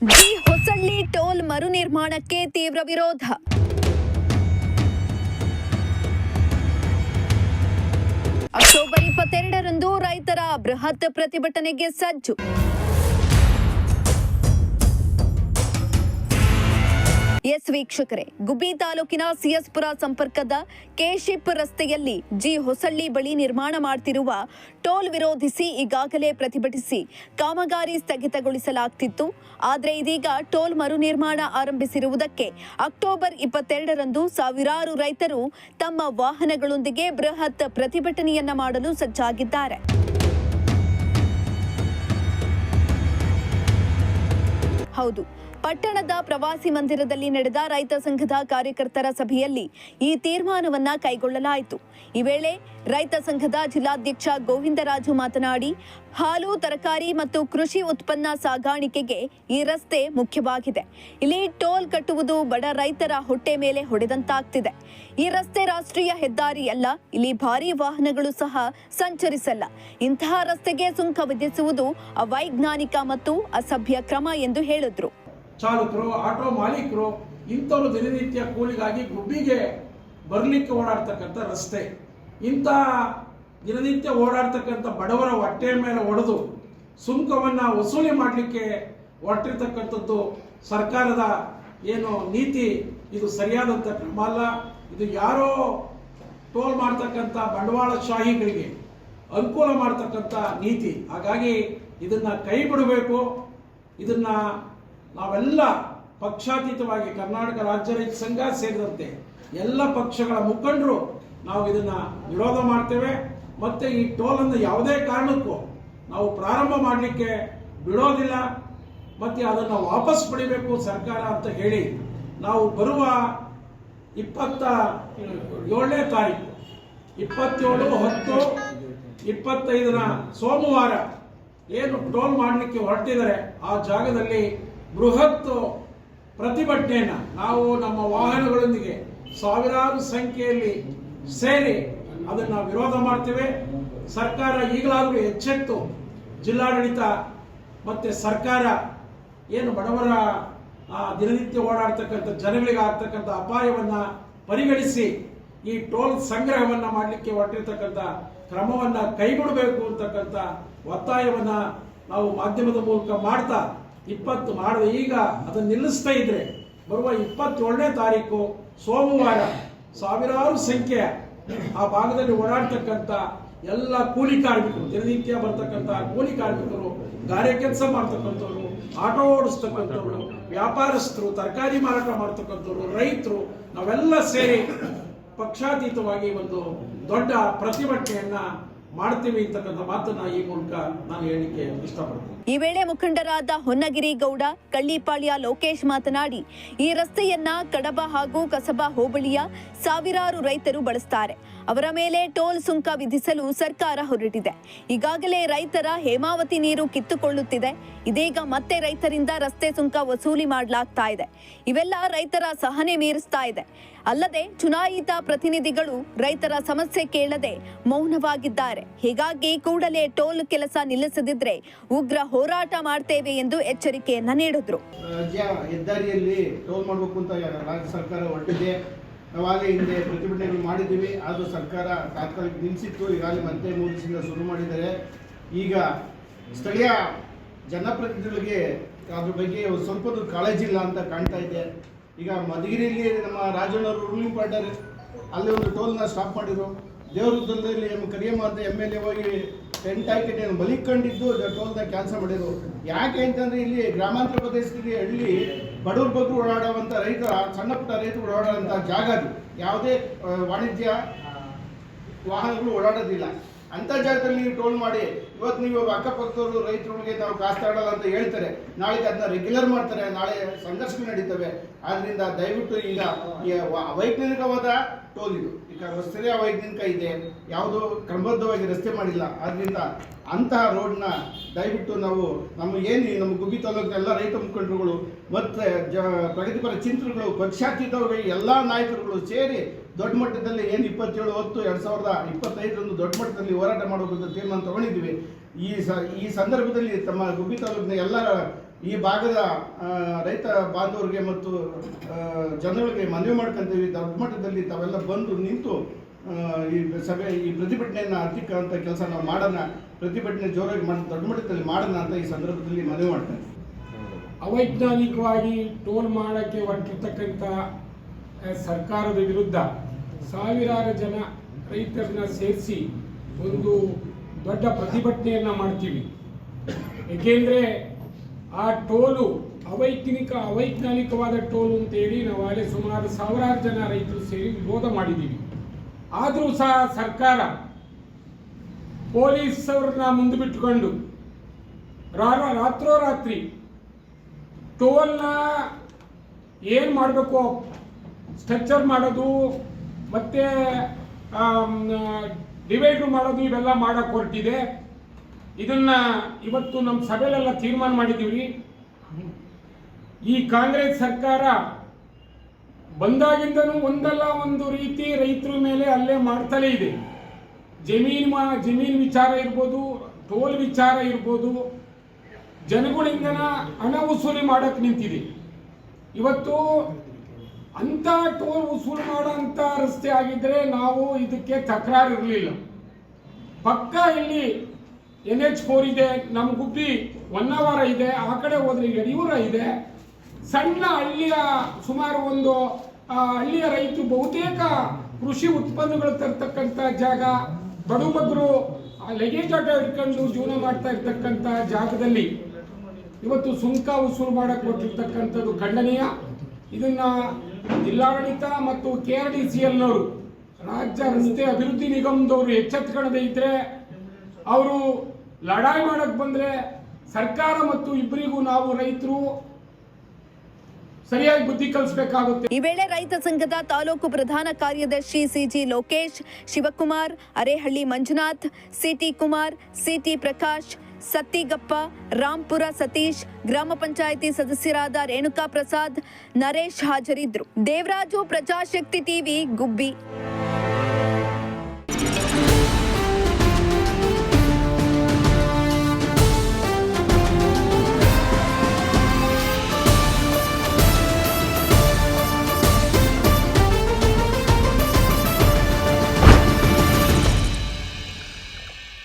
G Hosalli toll ಮರು ನಿರ್ಮಾಣಕ್ಕೆ ತೀವ್ರ ವಿರೋಧ. ಅಕ್ಟೋಬರ್ 22ರಂದು ರೈತರ ಬೃಹತ್ ಪ್ರತಿಭಟನೆಗೆ ಸಜ್ಜು. ಎಸ್ ವೀಕ್ಷಕರೇ, ಗುಬ್ಬಿ ತಾಲೂಕಿನ ಸಿಎಸ್ಪುರ ಸಂಪರ್ಕದ ಕೆಶಿಪ್ ರಸ್ತೆಯಲ್ಲಿ ಜಿ ಹೊಸಳ್ಳಿ ಬಳಿ ನಿರ್ಮಾಣ ಮಾಡುತ್ತಿರುವ ಟೋಲ್ ವಿರೋಧಿಸಿ ಈಗಾಗಲೇ ಪ್ರತಿಭಟಿಸಿ ಕಾಮಗಾರಿ ಸ್ಥಗಿತಗೊಳಿಸಲಾಗುತ್ತಿತ್ತು. ಆದರೆ ಇದೀಗ ಟೋಲ್ ಮರು ನಿರ್ಮಾಣ ಆರಂಭಿಸಿರುವುದಕ್ಕೆ ಅಕ್ಟೋಬರ್ 22ರಂದು ಸಾವಿರಾರು ರೈತರು ತಮ್ಮ ವಾಹನಗಳೊಂದಿಗೆ ಬೃಹತ್ ಪ್ರತಿಭಟನೆಯನ್ನ ಮಾಡಲು ಸಜ್ಜಾಗಿದ್ದಾರೆ. ಹೌದು, ಪಟ್ಟಣದ ಪ್ರವಾಸಿ ಮಂದಿರದಲ್ಲಿ ನಡೆದ ರೈತ ಸಂಘದ ಕಾರ್ಯಕರ್ತರ ಸಭೆಯಲ್ಲಿ ಈ ತೀರ್ಮಾನವನ್ನ ಕೈಗೊಳ್ಳಲಾಯಿತು. ಈ ವೇಳೆ ರೈತ ಸಂಘದ ಜಿಲ್ಲಾಧ್ಯಕ್ಷ ಗೋವಿಂದರಾಜು ಮಾತನಾಡಿ, ಹಾಲು, ತರಕಾರಿ ಮತ್ತು ಕೃಷಿ ಉತ್ಪನ್ನ ಸಾಗಾಣಿಕೆಗೆ ಈ ರಸ್ತೆ ಮುಖ್ಯವಾಗಿದೆ. ಇಲ್ಲಿ ಟೋಲ್ ಕಟ್ಟುವುದು ಬಡ ರೈತರ ಹೊಟ್ಟೆ ಮೇಲೆ ಹೊಡೆದಂತಾಗ್ತಿದೆ. ಈ ರಸ್ತೆ ರಾಷ್ಟ್ರೀಯ ಹೆದ್ದಾರಿ ಅಲ್ಲ, ಇಲ್ಲಿ ಭಾರೀ ವಾಹನಗಳು ಸಹ ಸಂಚರಿಸಲ್ಲ. ಇಂತಹ ರಸ್ತೆಗೆ ಸುಂಕ ವಿಧಿಸುವುದು ಅವೈಜ್ಞಾನಿಕ ಮತ್ತು ಅಸಭ್ಯ ಕ್ರಮ ಎಂದು ಹೇಳಿದ್ರು. ಚಾಲಕರು, ಆಟೋ ಮಾಲೀಕರು ಇಂಥವರು ದಿನನಿತ್ಯ ಕೂಲಿಗಾಗಿ ಗುಬ್ಬಿಗೆ ಬರಲಿಕ್ಕೆ ಓಡಾಡ್ತಕ್ಕಂಥ ರಸ್ತೆ. ಇಂಥ ದಿನನಿತ್ಯ ಓಡಾಡ್ತಕ್ಕಂಥ ಬಡವರ ಹೊಟ್ಟೆ ಮೇಲೆ ಹೊಡೆದು ಸುಂಕವನ್ನು ವಸೂಲಿ ಮಾಡಲಿಕ್ಕೆ ಹೊರಟಿರ್ತಕ್ಕಂಥದ್ದು ಸರ್ಕಾರದ ಏನು ನೀತಿ, ಇದು ಸರಿಯಾದಂಥ ಕ್ರಮ ಅಲ್ಲ. ಇದು ಯಾರೋ ಟೋಲ್ ಮಾಡ್ತಕ್ಕಂಥ ಬಂಡವಾಳಶಾಹಿಗಳಿಗೆ ಅನುಕೂಲ ಮಾಡ್ತಕ್ಕಂಥ ನೀತಿ. ಹಾಗಾಗಿ ಇದನ್ನು ಕೈ ಬಿಡಬೇಕು. ಇದನ್ನು ನಾವೆಲ್ಲ ಪಕ್ಷಾತೀತವಾಗಿ ಕರ್ನಾಟಕ ರಾಜ್ಯ ರೈತ ಸಂಘ ಸೇರಿದಂತೆ ಎಲ್ಲ ಪಕ್ಷಗಳ ಮುಖಂಡರು ನಾವು ಇದನ್ನು ವಿರೋಧ ಮಾಡ್ತೇವೆ. ಮತ್ತು ಈ ಟೋಲನ್ನು ಯಾವುದೇ ಕಾರಣಕ್ಕೂ ನಾವು ಪ್ರಾರಂಭ ಮಾಡಲಿಕ್ಕೆ ಬಿಡೋದಿಲ್ಲ. ಮತ್ತು ಅದನ್ನು ವಾಪಸ್ ಪಡಿಬೇಕು ಸರ್ಕಾರ ಅಂತ ಹೇಳಿ ನಾವು ಬರುವ 27ನೇ ತಾರೀಕು 27/10/25 ಸೋಮವಾರ ಏನು ಟೋಲ್ ಮಾಡಲಿಕ್ಕೆ ಹೊರಟಿದ್ದಾರೆ ಆ ಜಾಗದಲ್ಲಿ ಬೃಹತ್ ಪ್ರತಿಭಟನೆಯನ್ನು ನಾವು ನಮ್ಮ ವಾಹನಗಳೊಂದಿಗೆ ಸಾವಿರಾರು ಸಂಖ್ಯೆಯಲ್ಲಿ ಸೇರಿ ಅದನ್ನು ವಿರೋಧ ಮಾಡ್ತೇವೆ. ಸರ್ಕಾರ ಈಗಲಾದರೂ ಎಚ್ಚೆತ್ತು ಜಿಲ್ಲಾಡಳಿತ ಮತ್ತು ಸರ್ಕಾರ ಏನು ಬಡವರ ದಿನನಿತ್ಯ ಓಡಾಡ್ತಕ್ಕಂಥ ಜನಗಳಿಗೆ ಆಗ್ತಕ್ಕಂಥ ಅಪಾಯವನ್ನು ಪರಿಗಣಿಸಿ ಈ ಟೋಲ್ ಸಂಗ್ರಹವನ್ನು ಮಾಡಲಿಕ್ಕೆ ಹೊರಟಿರ್ತಕ್ಕಂಥ ಕ್ರಮವನ್ನು ಕೈಗೊಳ್ಳಬೇಕು ಅಂತಕ್ಕಂಥ ಒತ್ತಾಯವನ್ನು ನಾವು ಮಾಧ್ಯಮದ ಮೂಲಕ ಮಾಡ್ತಾ 20 ಮಾಡಿದ ಈಗ ಅದನ್ನು ನಿಲ್ಲಿಸ್ತಾ ಇದ್ರೆ ಬರುವ 27ನೇ ತಾರೀಕು ಸೋಮವಾರ ಸಾವಿರಾರು ಸಂಖ್ಯೆಯ ಆ ಭಾಗದಲ್ಲಿ ಓಡಾಡ್ತಕ್ಕಂಥ ಎಲ್ಲ ಕೂಲಿ ಕಾರ್ಮಿಕರು, ದಿನನಿತ್ಯ ಬರ್ತಕ್ಕಂಥ ಕೂಲಿ ಕಾರ್ಮಿಕರು, ಗಾರೆ ಕೆಲಸ ಮಾಡ್ತಕ್ಕಂಥವ್ರು, ಆಟೋ ಓಡಿಸ್ತಕ್ಕಂಥವ್ರು, ವ್ಯಾಪಾರಸ್ಥರು, ತರಕಾರಿ ಮಾರಾಟ ಮಾಡ್ತಕ್ಕಂಥವ್ರು, ರೈತರು ನಾವೆಲ್ಲ ಸೇರಿ ಪಕ್ಷಾತೀತವಾಗಿ ಒಂದು ದೊಡ್ಡ ಪ್ರತಿಭಟನೆಯನ್ನ ಮಾಡ್ತೀವಿ ಅಂತಕ್ಕಂಥ ಮಾತನ್ನ ಈ ಮೂಲಕ ನಾನು ಹೇಳಿಕೆ ಇಷ್ಟಪಡ್ತೀನಿ. ಈ ವೇಳೆ ಮುಖಂಡರಾದ ಹೊನ್ನಗಿರಿ ಗೌಡ, ಕಳ್ಳಿಪಾಳ್ಯ ಲೋಕೇಶ್ ಮಾತನಾಡಿ, ಈ ರಸ್ತೆಯನ್ನ ಕಡಬ ಹಾಗೂ ಕಸಬಾ ಹೋಬಳಿಯ ಸಾವಿರಾರು ರೈತರು ಬಳಸ್ತಾರೆ. ಅವರ ಮೇಲೆ ಟೋಲ್ ಸುಂಕ ವಿಧಿಸಲು ಸರ್ಕಾರ ಹೊರಟಿದೆ. ಈಗಾಗಲೇ ರೈತರ ಹೇಮಾವತಿ ನೀರು ಕಿತ್ತುಕೊಳ್ಳುತ್ತಿದೆ. ಇದೀಗ ಮತ್ತೆ ರೈತರಿಂದ ರಸ್ತೆ ಸುಂಕ ವಸೂಲಿ ಮಾಡಲಾಗ್ತಾ ಇದೆ. ಇವೆಲ್ಲ ರೈತರ ಸಹನೆ ಮೀರಿಸ್ತಾ ಇದೆ. ಅಲ್ಲದೆ ಚುನಾಯಿತ ಪ್ರತಿನಿಧಿಗಳು ರೈತರ ಸಮಸ್ಯೆ ಕೇಳದೆ ಮೌನವಾಗಿದ್ದಾರೆ. ಹೀಗಾಗಿ ಕೂಡಲೇ ಟೋಲ್ ಕೆಲಸ ನಿಲ್ಲಿಸದಿದ್ರೆ ಉಗ್ರ ಹೋರಾಟ ಮಾಡ್ತೇವೆ ಎಂದು ಎಚ್ಚರಿಕೆಯನ್ನ ನೀಡಿದ್ರು. ರಾಜ್ಯ ಹೆದ್ದಾರಿಯಲ್ಲಿ ಟೋಲ್ ಮಾಡಬೇಕು ಅಂತ ರಾಜ್ಯ ಸರ್ಕಾರ ಹೊರಟಿದೆ. ನಾವಾಗಲೇ ಹಿಂದೆ ಪ್ರತಿಭಟನೆಗಳು ಮಾಡಿದ್ದೀವಿ, ಆದರೂ ಸರ್ಕಾರ ತಾತ್ಕಾಲಿಕ ನಿಲ್ಲಿಸಿತ್ತು. ಈಗಾಗಲೇ ಮತ್ತೆ 3 ದಿವಸದಿಂದ ಶುರು ಮಾಡಿದ್ದಾರೆ. ಈಗ ಸ್ಥಳೀಯ ಜನಪ್ರತಿನಿಧಿಗಳಿಗೆ ಅದ್ರ ಬಗ್ಗೆ ಸ್ವಲ್ಪ ಕಾಳಜಿ ಇಲ್ಲ ಅಂತ ಕಾಣ್ತಾ ಇದೆ. ಈಗ ಮಧುಗಿರಿಯಲ್ಲಿ ನಮ್ಮ ರಾಜಣ್ಣವರು ರೂಲಿಂಗ್ ಪಾರ್ಟರ್ ಅಲ್ಲಿ ಒಂದು ಟೋಲ್ನ ಸ್ಟಾಪ್ ಮಾಡಿದ್ರು. ದೇವರುದ್ರದಲ್ಲಿ ಕರಿಯಮ್ಮ ಅಂತ MLA ಹೋಗಿ ಟೆಂಟ್ ಹಾಕಿ ಮಲಿಕೊಂಡಿದ್ದು ಟೋಲ್ನ ಕ್ಯಾನ್ಸಲ್ ಮಾಡಿದ್ರು. ಯಾಕೆ ಅಂತಂದರೆ ಇಲ್ಲಿ ಗ್ರಾಮಾಂತರ ಪ್ರದೇಶದಲ್ಲಿ ಹಳ್ಳಿ ಬಡವ್ರ ಬಗ್ಗೆ ಓಡಾಡುವಂಥ ರೈತರ, ಸಣ್ಣ ಪುಟ್ಟ ರೈತರು ಓಡಾಡುವಂಥ ಜಾಗ ಅದು. ಯಾವುದೇ ವಾಣಿಜ್ಯ ವಾಹನಗಳು ಓಡಾಡೋದಿಲ್ಲ. ಅಂಥ ಜಾಗದಲ್ಲಿ ನೀವು ಟೋಲ್ ಮಾಡಿ ಇವತ್ತು ನೀವು ಅಕ್ಕಪಕ್ಕದವರು ರೈತರಿಗೆ ನಾವು ಕಾಸು ತಗೊಳ್ಳಲ್ಲ ಅಂತ ಹೇಳ್ತಾರೆ, ನಾಳೆಗೆ ಅದನ್ನ ರೆಗ್ಯುಲರ್ ಮಾಡ್ತಾರೆ, ನಾಳೆ ಸಂಘರ್ಷಗಳು ನಡೀತವೆ. ಆದ್ದರಿಂದ ದಯವಿಟ್ಟು ಈಗ ಅವೈಜ್ಞಾನಿಕವಾದ ಟೋಲ್ ಇದು. ಈಗ ರಸ್ತೆ ಅವೈಜ್ಞಾನಿಕ ಇದೆ, ಯಾವುದೋ ಕ್ರಮಬದ್ಧವಾಗಿ ರಸ್ತೆ ಮಾಡಿಲ್ಲ. ಆದ್ದರಿಂದ ಅಂತಹ ರೋಡ್ನ ದಯವಿಟ್ಟು ನಾವು ನಮ್ಮ ಗುಬ್ಬಿ ತಾಲೂಕಿನ ಎಲ್ಲ ರೈತ ಮುಖಂಡರುಗಳು ಮತ್ತು ಪ್ರಗತಿಪರ ಚಿಂತನೆಗಳು, ಪಕ್ಷಾತೀತವಾಗಿ ಎಲ್ಲ ನಾಯಕರುಗಳು ಸೇರಿ ದೊಡ್ಡ ಮಟ್ಟದಲ್ಲಿ 27/10/2025 ದೊಡ್ಡ ಮಟ್ಟದಲ್ಲಿ ಹೋರಾಟ ಮಾಡಬೇಕು ಅಂತ ತೀರ್ಮಾನ ತಗೊಂಡಿದ್ದೀವಿ. ಈ ಸಂದರ್ಭದಲ್ಲಿ ತಮ್ಮ ಗುಬ್ಬಿ ತಾಲೂಕಿನ ಎಲ್ಲ ಈ ಭಾಗದ ರೈತ ಬಾಂಧವರಿಗೆ ಮತ್ತು ಜನಗಳಿಗೆ ಮನವಿ ಮಾಡ್ಕೊಂತೀವಿ, ದೊಡ್ಡ ಮಟ್ಟದಲ್ಲಿ ತಾವೆಲ್ಲ ಬಂದು ನಿಂತು ಈ ಪ್ರತಿಭಟನೆಯನ್ನು ಹತ್ತಿಕ್ಕಂಥ ಕೆಲಸ ನಾವು ಮಾಡೋಣ, ಪ್ರತಿಭಟನೆ ಜೋರಾಗಿ ದೊಡ್ಡ ಮಟ್ಟದಲ್ಲಿ ಮಾಡೋಣ ಅಂತ ಈ ಸಂದರ್ಭದಲ್ಲಿ ಮನವಿ ಮಾಡ್ತೇನೆ. ಅವೈಜ್ಞಾನಿಕವಾಗಿ ಟೋಲ್ ಮಾಡೋಕ್ಕೆ ಹೊರಟಿರ್ತಕ್ಕಂಥ ಸರ್ಕಾರದ ವಿರುದ್ಧ ಸಾವಿರಾರು ಜನ ರೈತರನ್ನ ಸೇರಿಸಿ ಒಂದು ದೊಡ್ಡ ಪ್ರತಿಭಟನೆಯನ್ನು ಮಾಡ್ತೀವಿ. ಏಕೆಂದರೆ ಆ ಟೋಲು ಅವೈಜ್ಞಾನಿಕವಾದ ಟೋಲು ಅಂತೇಳಿ ನಾವು ಅಲ್ಲಿ ಸುಮಾರು ಸಾವಿರಾರು ಜನ ರೈತರು ಸೇರಿ ವಿರೋಧ ಮಾಡಿದ್ದೀವಿ. ಆದರೂ ಸಹ ಸರ್ಕಾರ ಪೊಲೀಸ್ ಅವ್ರನ್ನ ಮುಂದೆ ಬಿಟ್ಟುಕೊಂಡು ರಾತ್ರೋರಾತ್ರಿ ಟೋಲ್ನ ಏನು ಮಾಡಬೇಕು ಸ್ಟ್ರಕ್ಚರ್ ಮಾಡೋದು ಮತ್ತು ಡಿವೈಡ್ರು ಮಾಡೋದು ಇವೆಲ್ಲ ಮಾಡೋಕ್ಕೆ ಹೊರಟಿದೆ. ಇದನ್ನು ಇವತ್ತು ನಮ್ಮ ಸಭೆಯಲ್ಲೆಲ್ಲ ತೀರ್ಮಾನ ಮಾಡಿದ್ದೀವಿ. ಈ ಕಾಂಗ್ರೆಸ್ ಸರ್ಕಾರ ಬಂದಾಗಿಂದನೂ ಒಂದಲ್ಲ ಒಂದು ರೀತಿ ರೈತರ ಮೇಲೆ ಅಲ್ಲೇ ಮಾಡ್ತಲೇ ಇದೆ. ಜಮೀನು ವಿಚಾರ ಇರ್ಬೋದು, ಟೋಲ್ ವಿಚಾರ ಇರ್ಬೋದು, ಜನಗಳಿಂದನ ಹಣ ವಸೂಲಿ ಮಾಡೋಕ್ಕೆ ನಿಂತಿದೆ. ಇವತ್ತು ಅಂಥ ಟೋಲ್ ವಸೂಲು ಮಾಡೋ ಅಂಥ ರಸ್ತೆ ಆಗಿದ್ದರೆ ನಾವು ಇದಕ್ಕೆ ತಕರಾರು ಇರಲಿಲ್ಲ. ಪಕ್ಕ ಇಲ್ಲಿ NH4 ಇದೆ, ನಮ್ಮ ಗುಬ್ಬಿ ಹೊನ್ನಾವರ ಇದೆ, ಆ ಕಡೆ ಹೋದ್ರೆ ಯಡಿಯೂರ ಇದೆ. ಸಣ್ಣ ಹಳ್ಳಿಯ ಸುಮಾರು ಒಂದು ಹಳ್ಳಿಯ ರೈತರು ಬಹುತೇಕ ಕೃಷಿ ಉತ್ಪನ್ನಗಳು ತರ್ತಕ್ಕಂಥ ಜಾಗ, ಬಡಬಗ್ಗರು ಲಗೇಜ್ ಆಟೋ ಇಟ್ಕೊಂಡು ಜೀವನ ಮಾಡ್ತಾ ಇರ್ತಕ್ಕಂಥ ಜಾಗದಲ್ಲಿ ಇವತ್ತು ಸುಂಕ ವಸೂಲು ಮಾಡಕ್ಕೆ ಕೊಟ್ಟಿರ್ತಕ್ಕಂಥದ್ದು ಖಂಡನೀಯ. ಇದನ್ನ ಜಿಲ್ಲಾಡಳಿತ ಮತ್ತು KRDCLನವರು, ರಾಜ್ಯ ರಸ್ತೆ ಅಭಿವೃದ್ಧಿ ನಿಗಮದವರು ಎಚ್ಚೆತ್ತುಕೊಳ್ಳದೆ ಇದ್ರೆ, ಅವರು ಲಡಾಯಿ ಮಾಡಕ್ಕೆ ಬಂದರೆ ಸರ್ಕಾರ ಮತ್ತು ಇಬ್ಬರಿಗೂ ನಾವು ರೈತರು ಸರಿಯಾಗಿ ಬುದ್ಧಿ ಕಲಿಸಬೇಕಾಗುತ್ತೆ. ಈ ವೇಳೆ ರೈತ ಸಂಘದ ತಾಲೂಕು ಪ್ರಧಾನ ಕಾರ್ಯದರ್ಶಿ CG Lokesh, Shivakumar, Arehalli Manjunath, CT Kumar, CT Prakash, ಸತ್ತಿಗಪ್ಪ, Rampur Satish, ಗ್ರಾಮ ಪಂಚಾಯಿತಿ ಸದಸ್ಯರಾದ ರೇಣುಕಾ ಪ್ರಸಾದ್, ನರೇಶ್ ಹಾಜರಿದ್ದರು. ದೇವರಾಜು, ಪ್ರಜಾಶಕ್ತಿ TV, ಗುಬ್ಬಿ.